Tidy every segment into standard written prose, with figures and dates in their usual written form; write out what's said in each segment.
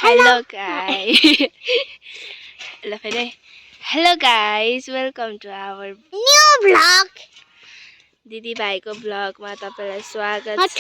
Hello guys. Hello guys, welcome to our new vlog. दिदी भाइको ब्लगमा तपाईलाई स्वागत छ।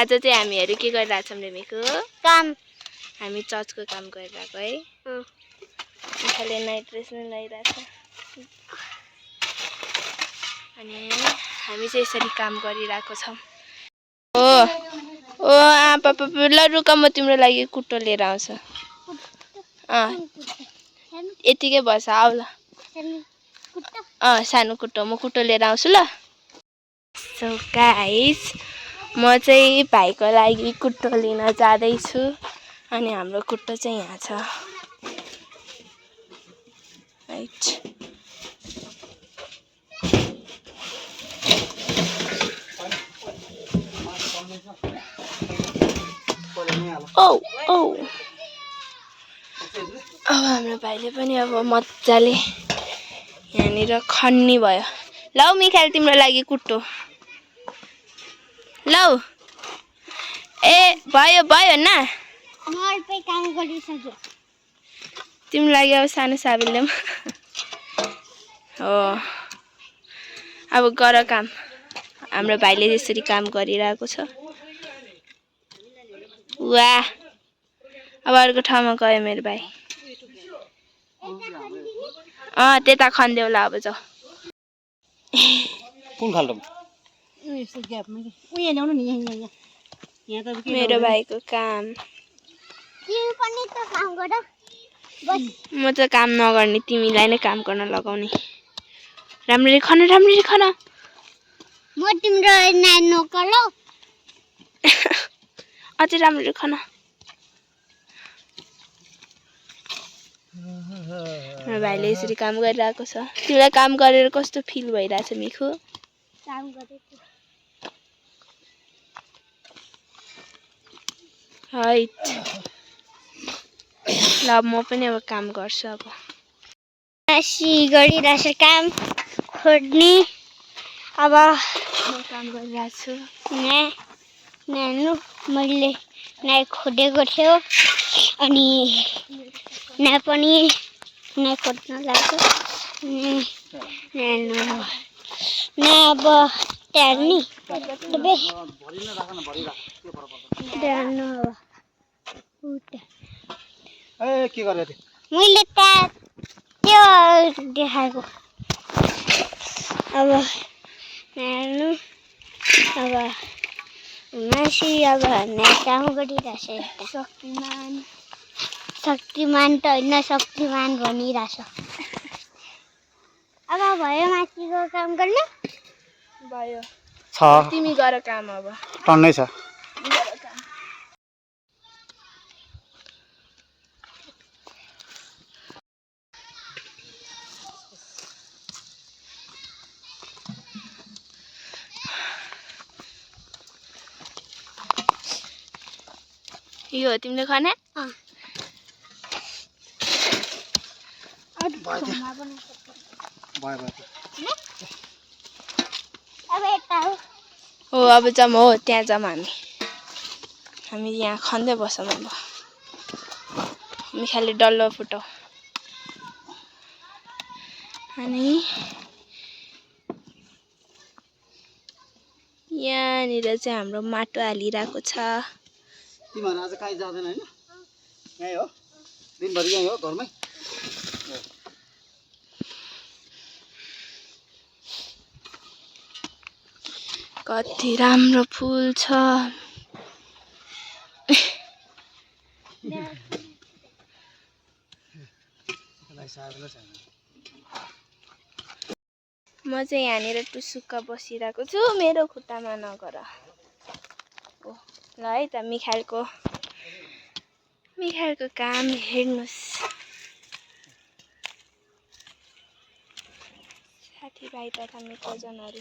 आज चाहिँ हामीहरु के गरिरहेछौं रेमीको? काम। हामी चर्चको काम गरिरहेको है। मिखाले नाइट ड्रेस नै लगाइरहेछ। अनि हामी चाहिँ यसरी काम गरिरहेको छौं। ओ पापा ल रुक म तिम्रो लागि कुट्टो लिएर आउँछु। यतिकै बस आउ ल। सानो कुट्टो म कुट्टो लिएर आउँछु ल। सो गाइस म चाहिँ भाइको लागि कुट्टो लिन जाँदै छु अनि हाम्रो कुट्टो चाहिँ यहाँ छ। राइट। ओ अब हाम्रो भाइले पनि अब मज्जाले यहाँनिर खन्नी भयो। लौ मिखाल तिम्रो लागि कुट्टो। लौ ए भयो भयो न। म अल्पै काम गरिसके। तिम्रो लागि अब सानो साबिलले हो। अब गर काम। हाम्रो भाइले यसरी काम गरिरहेको छ। वाह अब अर्को ठाउँमा गयो मेरो भाइ। त्यता खन्देऊ ल अब जाऊ। कुन खालको? यस्तो ग्यापमा के उयो ल्याउनु नि यहाँ त के मेरो भाइको काम। तिमी पनि त काम गर। बस म त काम नगर्ने तिमीलाई नै काम गर्न लगाउने। राम्ररी खन राम्ररी खन। म तिम्रो नानी नोकर लौ। अझै राम्ररी खन। मेरो भाइले यसरी काम गरिरहेको छ। तिमीलाई काम गरेर कस्तो फिल भइरहेछ मिखु? काम गरेको। हाइट। ल म पनि अब काम गर्छु अब। आसी गरिरहेछ काम खोड्ने। अब म काम गरिरहेछु। नानु मैले नाइ खोडेको थियो अनि ना पनि ना खोड्न लाग्यो। नानु ना अब ट्यार्नी तबे ट्यार्नु अब उता ए के गरे रे? मैले त्यो देखाएको। अब नानु अब मासी अब नै काम गरिरहेछ। शक्तिमान त होइन शक्तिमान भनिरहेछ। अब भयो मासीको काम गर्ने? भयो। छ तिमी गर काम अब। टन्नै छ। गर काम। यो हो तिमीले खाने? अब यता हो अब जाऊँ हो त्यहाँ जाऊँ हामी यहाँ खन्दै बसौँ अब। मिखाले डल्लो फुटाऊ। अनि यहाँनिर चाहिँ हाम्रो माटो हालिरहेको छ। तिमीहरू आज कहीँ जाँदैन हैन? यही हो? दिनभरि यही हो घरमै? कति राम्रो फुल छ। म चाहिँ यहाँनिर टुसुक्क बसिरहेको छु। मेरो खुट्टामा नगर। ल है त मिखालको काम हेर्नुस्। साथीभाइ तथा मित्रजनहरू।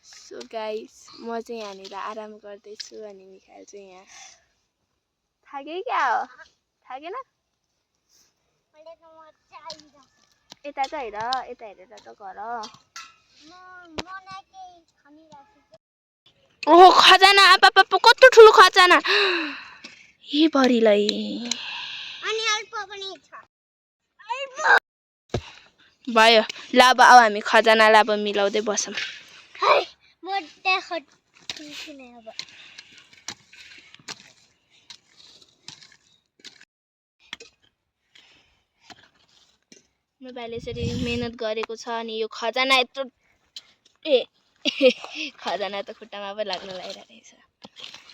सो गाइस म चाहिँ यहाँनिर आराम गर्दैछु अनि मिखाल चाहिँ यहाँ थाके क्या हो? थाकेन? यता चाहिँ हेर, यता हेरेर त गर। ओहो खजाना पापा कस्तो ठुलो खजाना हे भरिलाई भयो ल अब हामी खजानालाई अब मिलाउँदै बसौँ मोबाइलले यसरी मेहनत गरेको छ अनि यो खजाना यत्रो खजाना त खुट्टामा पो लाग्न लागिरहेको रहेछ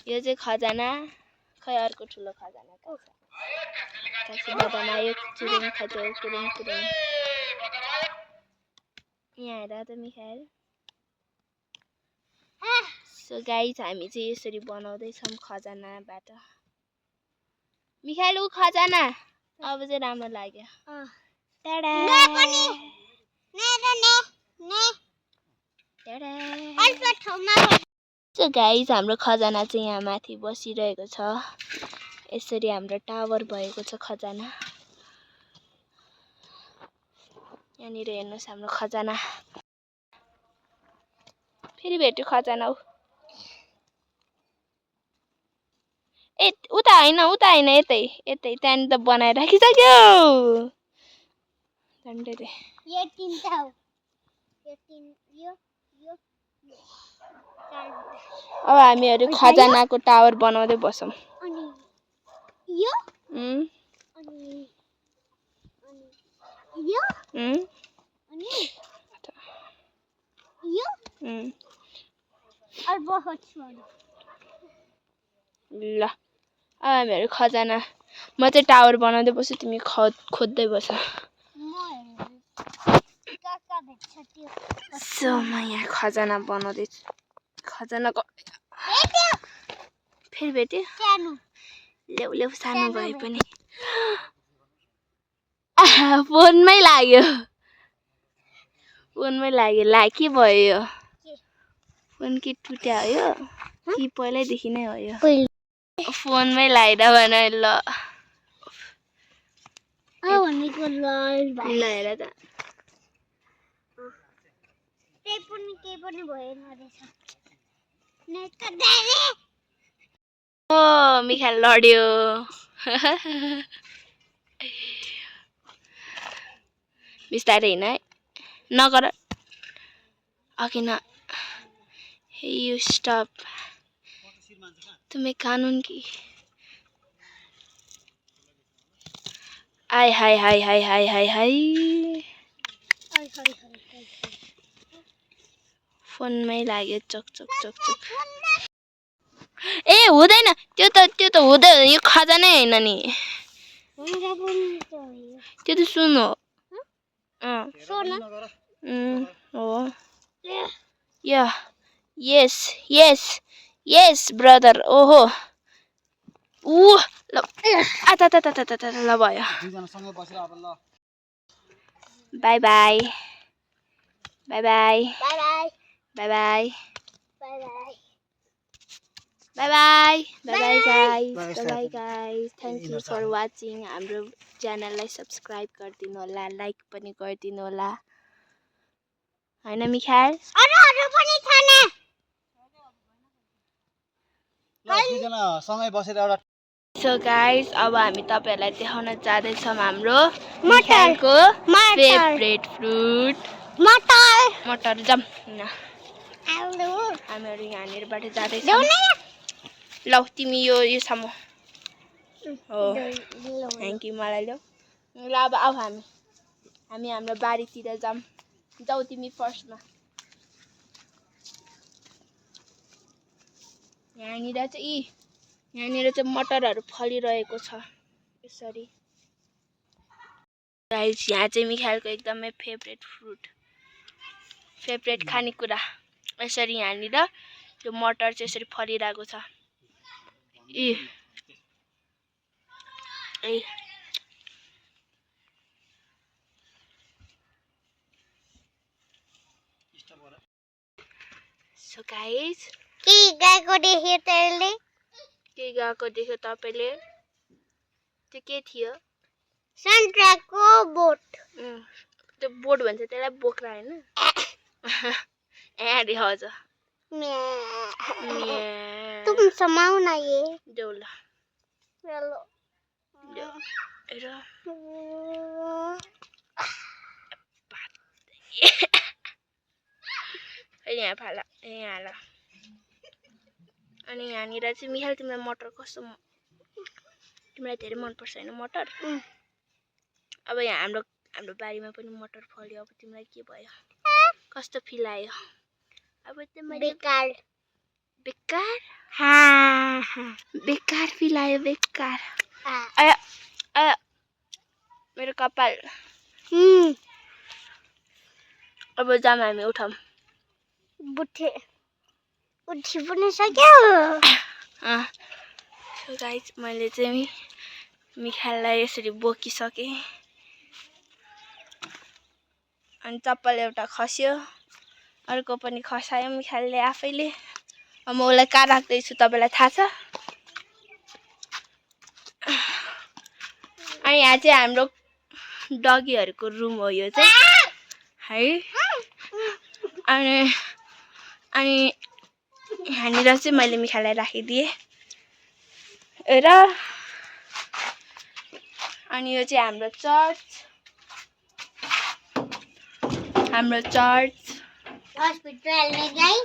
यो चाहिँ खजाना खै अर्को ठुलो खजाना कान्छी बाबामा आयो चुरुङ खजाउ कुरुङ कुरुङ यहाँ हेर त मिखाइल सो गाइस हामी चाहिँ यसरी बनाउँदैछौँ खजानाबाट मिखाइल ऊ खजाना अब चाहिँ राम्रो लाग्यो सो गाइस हाम्रो खजाना चाहिँ यहाँ माथि बसिरहेको छ यसरी हाम्रो टावर भएको छ खजाना यहाँनिर हेर्नुहोस् हाम्रो खजाना फेरि भेट्यो खजाना ए उता होइन यतै त्यहाँनिर त बनाएर राखिसक्यो झन्डैले अब हामीहरू खजानाको टावर बनाउँदै बसौँ ल अब हामीहरू खजाना म चाहिँ टावर बनाउँदै बस्छु तिमी खोज्दै बस सो म यहाँ खजाना बनाउँदैछु खजानाको फेरि भेट्यो ल्याउ सानो भए पनि फोनमै लाग्यो ला के भयो फोन के टुट्या हो यो कि पहिल्यैदेखि नै हो यो फोनमै लाइदा भन ल हेर त ओ मिखाइल लड्यो बिस्तारै हिँड है नगर अघि न यू स्टप तुम्हें कानून की आय हाय फोनमै लाग्यो चक ए हुँदैन त्यो त हुँदैन यो खजानै हैन नि त्यो त सुन हो हो या यस ब्रदर ओहो ऊ ल आता ल भयो by by guys thank you for watching हाम्रो च्यानललाई सब्स्क्राइब गरिदिनु होला लाइक पनि गरिदिनु होला हैन मिखाइल अरुहरु पनि छ नि सँगै बसेर एउटा सो गाइस अब हामी तपाईहरुलाई देखाउन जाँदै छौं हाम्रो मिखाइलको फेभरेट फ्रुट मटर जम हामीहरु यहाँनिरबाट जाँदै छौं लौ तिमी यो सामु हो थ्यांक यू मलाई ल्याउ ल अब आऊ हामी हाम्रो बारीतिर जाऊ तिमी फर्स्टमा यहाँनिर चाहिँ मटरहरु फलिरहेको छ यसरी गाइस यहाँ चाहिँ मिखाइलको एकदमै फेभरेट खानेकुरा यसरी यहाँनिर यो मटर चाहिँ यसरी फलिरहेको छ सो गाइस के गएको देख्यो तपाईले त्यो के थियो सन्ट्राको बोट त्यो बोट भन्छ त्यसलाई बोक्रा हैन रे हजुर तुम समाओ ना ये देउला चलो र यहाँ फाला यहाँ हाल अनि यहाँनिर चाहिँ मिहाल तिमीलाई मटर कस्तो तिमीलाई धेरै मनपर्छ होइन मटर अब यहाँ हाम्रो बारीमा पनि मटर फल्यो अब तिमीलाई के भयो कस्तो फिल आयो अब चाहिँ मैले बेकार बेकार हाँ बेकार फिल आयो बेकार हाँ आया आया मेरो कपाल अब जाम हामी उठाउँ बुठे उठी पनि सक्यो सो गाइज मैले चाहिँ मिखाललाई यसरी बोकिसकेँ अनि चप्पल एउटा खस्यो अर्को पनि खसायो मिखालले आफैले अब म उसलाई कहाँ राख्दैछु तपाईँलाई थाहा छ अनि यहाँ चाहिँ हाम्रो डगीहरूको रुम हो यो चाहिँ है अनि यहाँनिर चाहिँ मैले मिखाललाई राखिदिएँ र अनि यो चाहिँ हाम्रो चर्च हस्पिटल में गई